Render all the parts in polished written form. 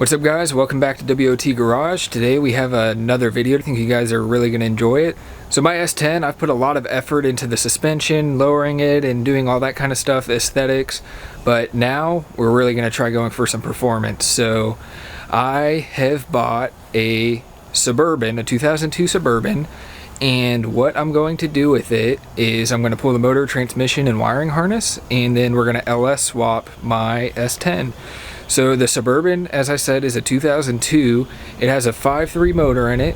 What's up guys, welcome back to WOT Garage. Today we have another video. I think you guys are really going to enjoy it. So my S10, I've put a lot of effort into the suspension, lowering it and doing all that kind of stuff, aesthetics, but now we're really going to try going for some performance. So I have bought a Suburban, a 2002 Suburban, and what I'm going to do with it is I'm going to pull the motor, transmission, and wiring harness, and then we're going to LS swap my S10. So the Suburban, as I said, is a 2002. It has a 5.3 motor in it.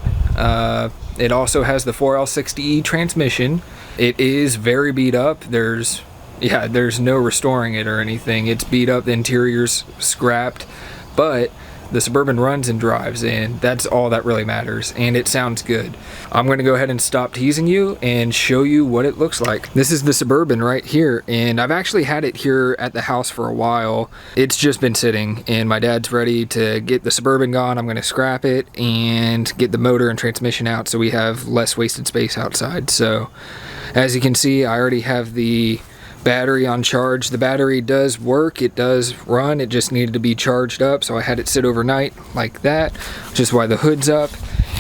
It also has the 4L60E transmission. It is very beat up. There's no restoring it or anything. It's beat up, the interior's scrapped, but the Suburban runs and drives, and that's all that really matters, and it sounds good. I'm going to go ahead and stop teasing you and show you what it looks like. This is the Suburban right here, and I've actually had it here at the house for a while. It's just been sitting, and my dad's ready to get the Suburban gone. I'm going to scrap it and get the motor and transmission out so we have less wasted space outside. So as you can see, I already have the battery on charge. The battery does work, it does run, it just needed to be charged up, so I had it sit overnight like that, which is why the hood's up.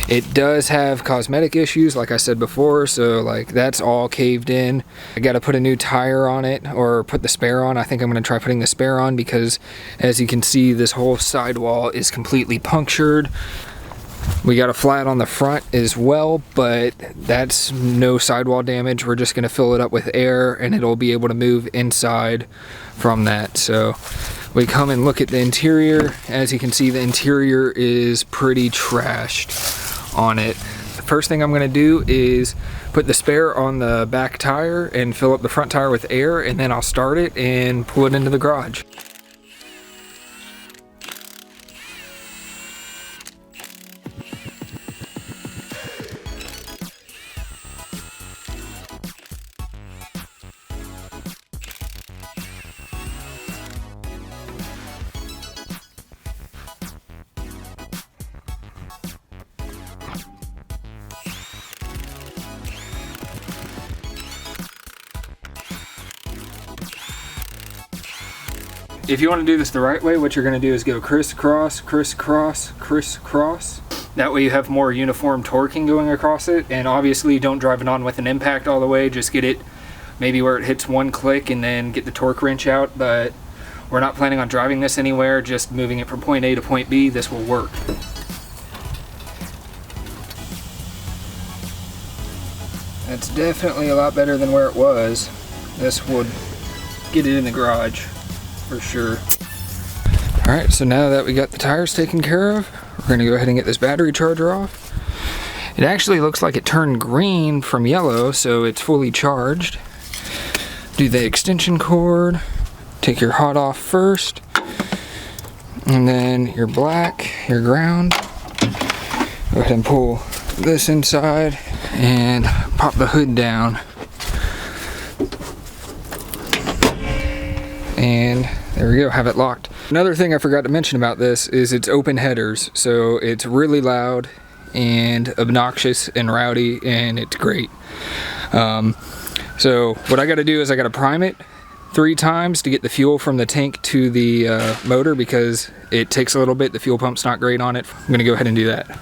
It does have cosmetic issues, like I said before, so like that's all caved in. I got to put a new tire on it, or put the spare on. I think I'm going to try putting the spare on because, as you can see, this whole sidewall is completely punctured. We got a flat on the front as well, but that's no sidewall damage. We're just going to fill it up with air and it'll be able to move inside from that. So we come and look at the interior. As you can see, the interior is pretty trashed on it. The first thing I'm going to do is put the spare on the back tire and fill up the front tire with air, and then I'll start it and pull it into the garage. If you want to do this the right way, what you're going to do is go crisscross, crisscross, crisscross. That way you have more uniform torquing going across it, and obviously don't drive it on with an impact all the way. Just get it maybe where it hits one click and then get the torque wrench out, but we're not planning on driving this anywhere, just moving it from point A to point B. This will work. That's definitely a lot better than where it was. This would get it in the garage for sure. Alright, so now that we got the tires taken care of, we're going to go ahead and get this battery charger off. It actually looks like it turned green from yellow, so it's fully charged. Do the extension cord, take your hot off first, and then your black, your ground. Go ahead and pull this inside and pop the hood down. And there we go, have it locked. Another thing I forgot to mention about this is it's open headers, so it's really loud and obnoxious and rowdy, and it's great. So what I got to do is I got to prime it 3 times to get the fuel from the tank to the motor, because it takes a little bit. The fuel pump's not great on it. I'm going to go ahead and do that.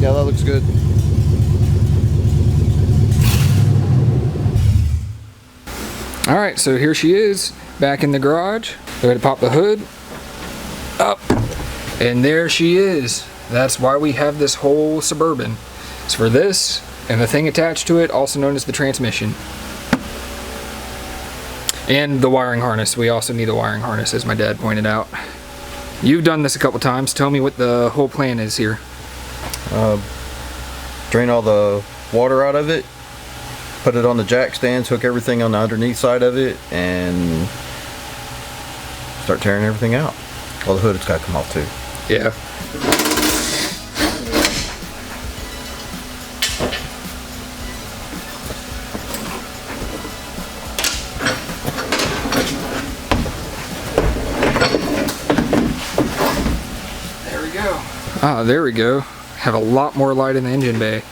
Yeah, that looks good. Alright, so here she is, back in the garage. Go ahead and pop the hood up. And there she is. That's why we have this whole Suburban. It's for this, and the thing attached to it, also known as the transmission. And the wiring harness. We also need a wiring harness, as my dad pointed out. You've done this a couple times. Tell me what the whole plan is here. Drain all the water out of it, put it on the jack stands, hook everything on the underneath side of it, and start tearing everything out. Well, the hood has got to come off too. Yeah. There we go. Ah, there we go. Have a lot more light in the engine bay.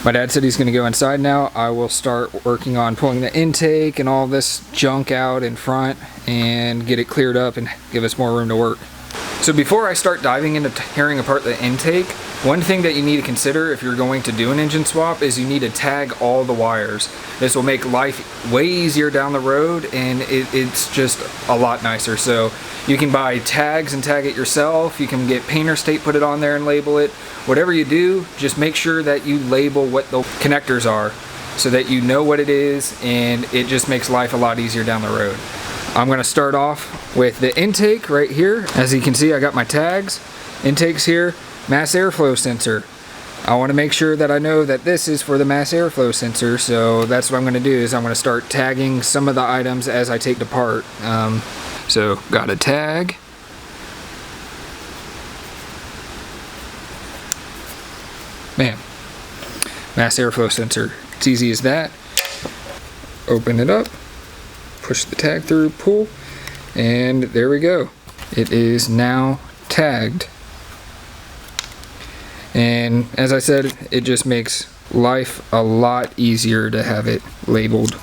My dad said he's going to go inside now. I will start working on pulling the intake and all this junk out in front and get it cleared up and give us more room to work. So before I start diving into tearing apart the intake, one thing that you need to consider if you're going to do an engine swap is you need to tag all the wires. This will make life way easier down the road, and it's just a lot nicer. So you can buy tags and tag it yourself. You can get painter's tape, put it on there and label it. Whatever you do, just make sure that you label what the connectors are so that you know what it is, and it just makes life a lot easier down the road. I'm going to start off with the intake right here. As you can see, I got my tags. Intakes here, mass airflow sensor. I want to make sure that I know that this is for the mass airflow sensor, so that's what I'm going to do is I'm going to start tagging some of the items as I take it apart. So got a tag. Bam. Mass airflow sensor. It's easy as that. Open it up. Push the tag through, pull, and there we go. It is now tagged. And as I said, it just makes life a lot easier to have it labeled.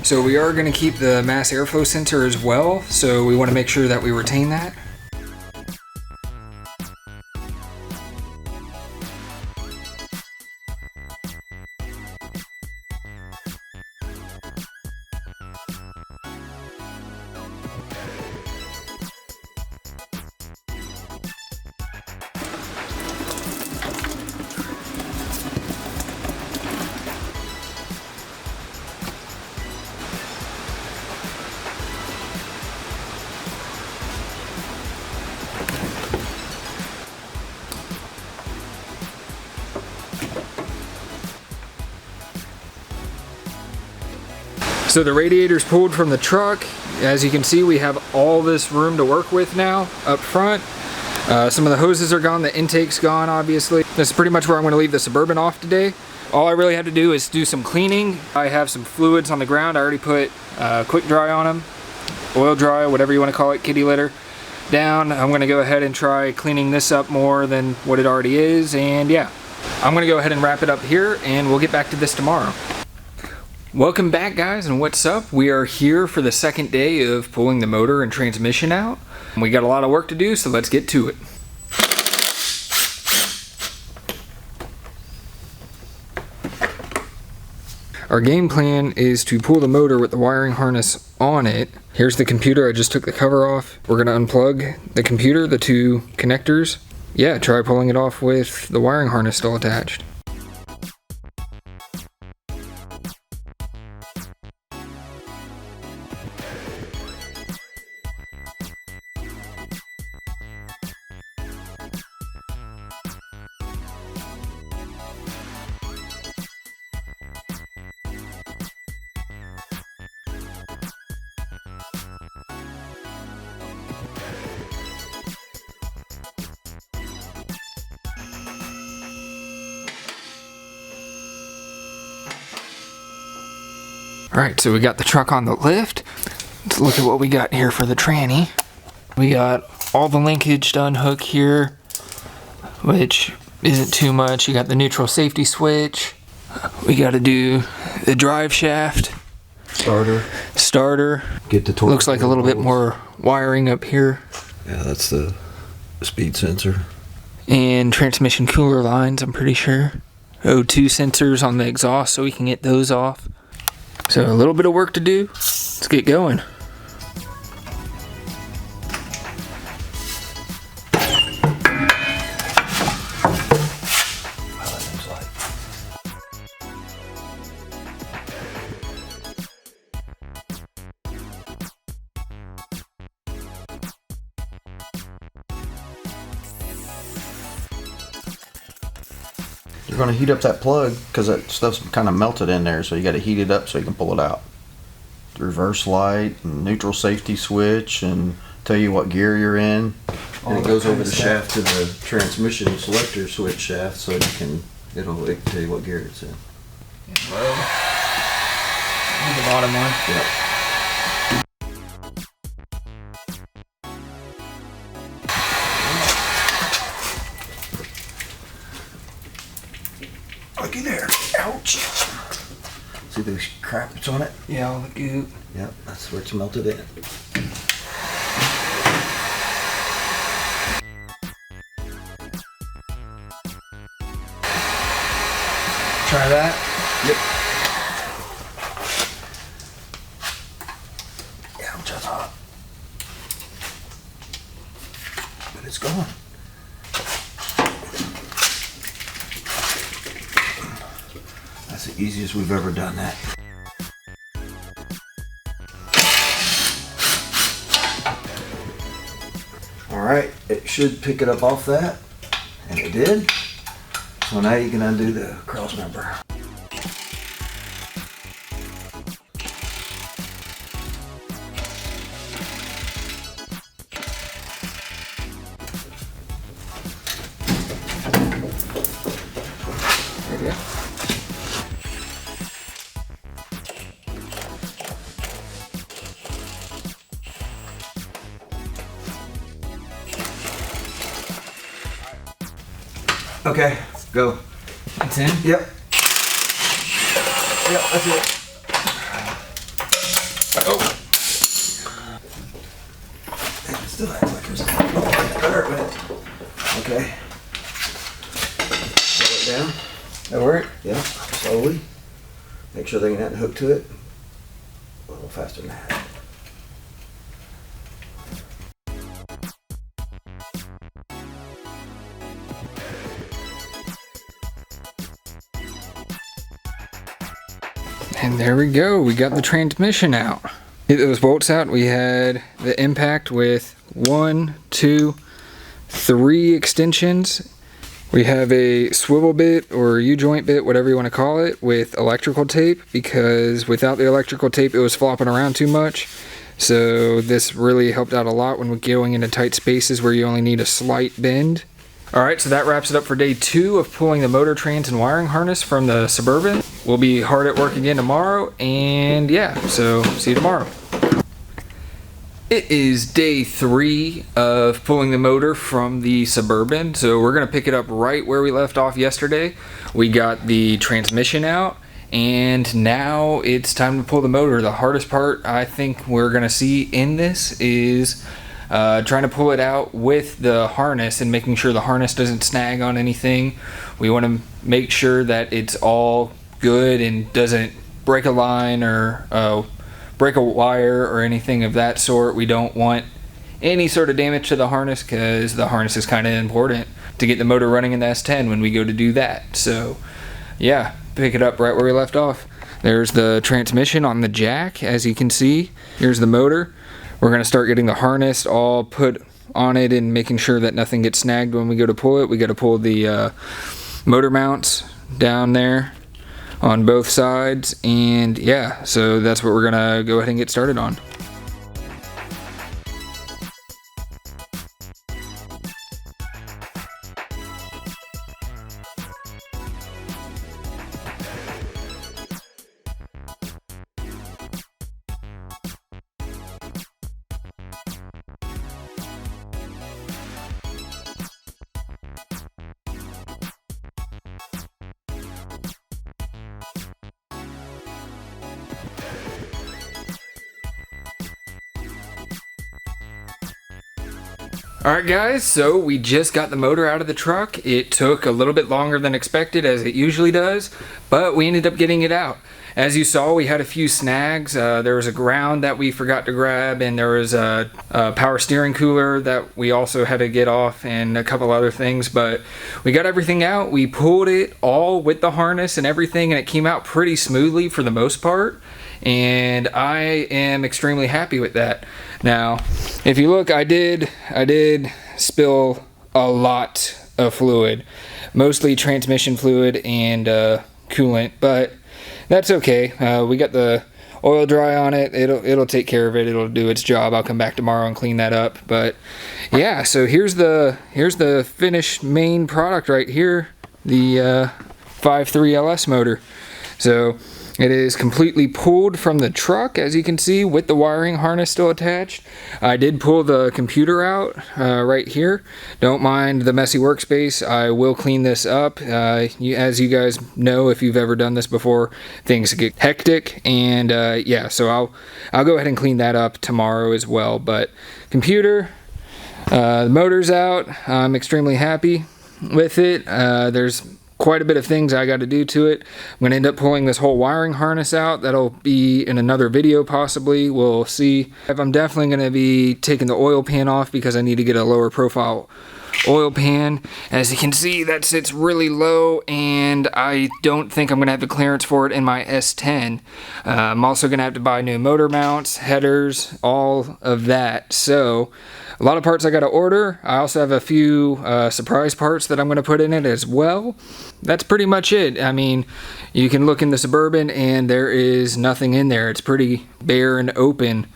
So we are going to keep the mass airflow sensor as well, so we want to make sure that we retain that. So the radiator's pulled from the truck. As you can see, we have all this room to work with now up front. Some of the hoses are gone, the intake's gone, obviously. This is pretty much where I'm going to leave the Suburban off today. All I really have to do is do some cleaning. I have some fluids on the ground. I already put quick dry on them, oil dry, whatever you want to call it, kitty litter down. I'm going to go ahead and try cleaning this up more than what it already is, and yeah. I'm going to go ahead and wrap it up here, and we'll get back to this tomorrow. Welcome back, guys, and what's up? We are here for the second day of pulling the motor and transmission out. We got a lot of work to do, so let's get to it. Our game plan is to pull the motor with the wiring harness on it. Here's the computer. I just took the cover off. We're going to unplug the computer, the two connectors. Yeah, try pulling it off with the wiring harness still attached. Alright, so we got the truck on the lift. Let's look at what we got here for the tranny. We got all the linkage to unhook here, which isn't too much. You got the neutral safety switch. We got to do the drive shaft. Starter. Get the torque. Looks like a little bit more wiring up here. Yeah, that's the speed sensor. And transmission cooler lines, I'm pretty sure. O2 sensors on the exhaust so we can get those off. So a little bit of work to do. Let's get going. You're going to heat up that plug because that stuff's kind of melted in there, so you got to heat it up so you can pull it out. The reverse light and neutral safety switch and tell you what gear you're in. And it goes over the shaft to the transmission selector switch shaft, so it can tell you what gear it's in. Well, the bottom one. Yep. Looky there. Ouch. See the crap that's on it? Yeah, all the goop. Yep, that's where it's melted in. Try that. Yep. Ouch, that's hot. But it's gone. That's the easiest we've ever done that. Alright, it should pick it up off that, and it did. So now you can undo the cross member. There you go. Okay, go. It's in? Yep. Yep, that's it. Oh. It still acts like there's a okay. Slow it down. That work? Yep, slowly. Make sure they ain't nothing hooked to it. A little faster than that. And there we go, we got the transmission out. Get those bolts out. We had the impact with 1, 2, 3 extensions. We have a swivel bit or U-joint bit, whatever you want to call it, with electrical tape, because without the electrical tape it was flopping around too much. So this really helped out a lot when we're going into tight spaces where you only need a slight bend. Alright, so that wraps it up for day 2 of pulling the motor, trans, and wiring harness from the Suburban. We'll be hard at work again tomorrow, and yeah, so see you tomorrow. It is day 3 of pulling the motor from the Suburban, so we're going to pick it up right where we left off yesterday. We got the transmission out, and now it's time to pull the motor. The hardest part I think we're going to see in this is trying to pull it out with the harness and making sure the harness doesn't snag on anything. We want to make sure that it's all good and doesn't break a line or break a wire or anything of that sort. We don't want any sort of damage to the harness because the harness is kind of important to get the motor running in the S10 when we go to do that. So yeah, pick it up right where we left off. There's the transmission on the jack, as you can see. Here's the motor. We're going to start getting the harness all put on it and making sure that nothing gets snagged when we go to pull it. We got to pull the motor mounts down there on both sides, and yeah, so that's what we're going to go ahead and get started on. Alright guys, so we just got the motor out of the truck. It took a little bit longer than expected, as it usually does, but we ended up getting it out. As you saw, we had a few snags. There was a ground that we forgot to grab, and there was a power steering cooler that we also had to get off, and a couple other things, but we got everything out. We pulled it all with the harness and everything, and it came out pretty smoothly for the most part, and I am extremely happy with that. Now, if you look, I did spill a lot of fluid, mostly transmission fluid and coolant, but that's okay. We got the oil dry on it. It'll take care of it. It'll do its job. I'll come back tomorrow and clean that up. But yeah, so here's the finished main product right here, the 5.3 LS motor. So it is completely pulled from the truck, as you can see, with the wiring harness still attached. I did pull the computer out right here. Don't mind the messy workspace. I will clean this up. As you guys know, if you've ever done this before, things get hectic. And yeah, so I'll go ahead and clean that up tomorrow as well. But computer, the motor's out. I'm extremely happy with it. There's quite a bit of things I got to do to it. I'm going to end up pulling this whole wiring harness out. That'll be in another video possibly. We'll see. I'm definitely going to be taking the oil pan off because I need to get a lower profile oil pan. As you can see, that sits really low, and I don't think I'm going to have the clearance for it in my S10. I'm also going to have to buy new motor mounts, headers, all of that. So a lot of parts I got to order. I also have a few surprise parts that I'm going to put in it as well. That's pretty much it. I mean, you can look in the Suburban and there is nothing in there. It's pretty bare and open.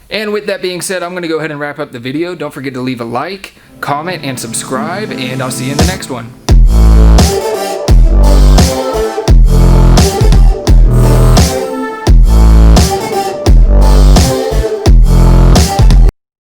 And with that being said, I'm going to go ahead and wrap up the video. Don't forget to leave a like, comment, and subscribe, and I'll see you in the next one.